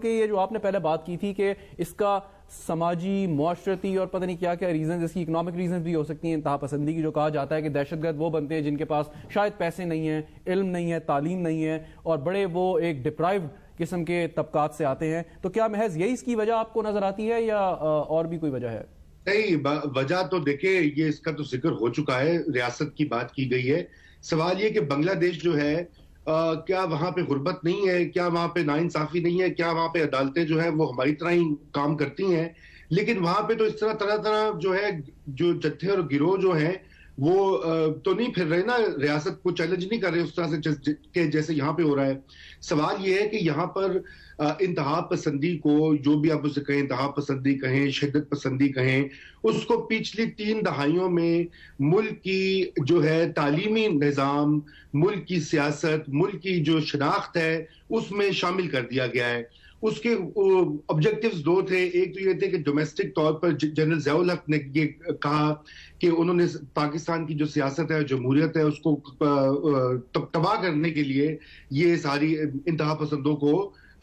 कि ये जो आपने पहले बात की थी कि इसका समाजी, मुआशरती और पता नहीं क्या क्या रीजन, इसकी इकोनॉमिक रीजन भी हो सकती हैं, इंतहा पसंदी की, जो कहा जाता है कि दहशतगर्द वो बनते हैं जिनके पास शायद पैसे नहीं है, इल्म नहीं है, तालीम नहीं है और बड़े वो एक डिप्राइव्ड किस्म के तबकात से आते हैं। तो क्या महज यही इसकी वजह आपको नजर आती है या और भी कोई वजह है? नहीं, वजह तो देखिए, ये इसका तो जिक्र हो चुका है, रियासत की बात की गई है। सवाल ये कि बांग्लादेश जो है, क्या वहां पे गुर्बत नहीं है, क्या वहां पे नाइंसाफी नहीं है, क्या वहां पे अदालतें जो है वो हमारी तरह ही काम करती हैं? लेकिन वहां पे तो इस तरह तरह तरह जो है, जो जत्थे और गिरोह जो हैं वो तो नहीं फिर रहे ना, रियासत को चैलेंज नहीं कर रहे उस तरह से के जैसे यहाँ पे हो रहा है। सवाल ये है कि यहाँ पर इंतहा पसंदी को, जो भी आप उसे कहें, इंतहा पसंदी कहें, शिद्दत पसंदी कहें, उसको पिछली 3 दहाइयों में मुल्क की जो है तालीमी निज़ाम, मुल्क की सियासत, मुल्क की जो शनाख्त है, उसमें शामिल कर दिया गया है। उसके ऑब्जेक्टिव्स 2 थे। एक तो ये थे कि डोमेस्टिक तौर पर जनरल ज़ियाउल हक ने ये कहा कि उन्होंने पाकिस्तान की जो सियासत है, जमहूरियत है, उसको तबाह करने के लिए ये सारी इंतहा पसंदों को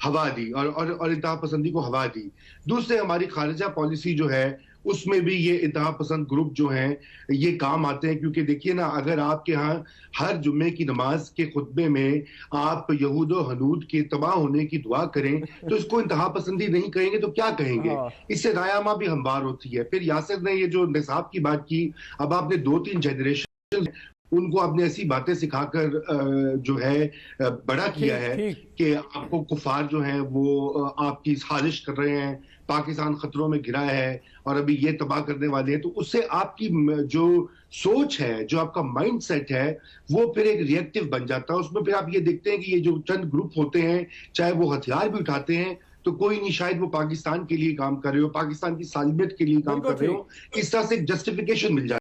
हवा दी और इंतहा पसंदी को हवा दी। दूसरे, हमारी खारिजा पॉलिसी जो है उसमें भी ये इंतहा पसंद ग्रुप जो हैं ये काम आते हैं, क्योंकि देखिए ना, अगर आपके यहाँ हर जुम्मे की नमाज के खुतबे में आप यहूद और हनूद के तबाह होने की दुआ करें तो इसको इंतहा पसंदी नहीं कहेंगे तो क्या कहेंगे? इससे रायामा भी हमवार होती है। फिर यासिर ने ये जो निसाब की बात की, अब आपने 2-3 जनरेशन उनको आपने ऐसी बातें सिखाकर जो है बड़ा किया है कि आपको कुफार जो है वो आपकी साजिश कर रहे हैं, पाकिस्तान खतरों में घिरा है और अभी ये तबाह करने वाले हैं। तो उससे आपकी जो सोच है, जो आपका माइंड सेट है, वो फिर एक रिएक्टिव बन जाता है। उसमें फिर आप ये देखते हैं कि ये जो चंद ग्रुप होते हैं, चाहे वो हथियार भी उठाते हैं तो कोई नहीं, शायद वो पाकिस्तान के लिए काम कर रहे हो, पाकिस्तान की सालमियत के लिए काम कर रहे हो, इस तरह से जस्टिफिकेशन मिल जाती है।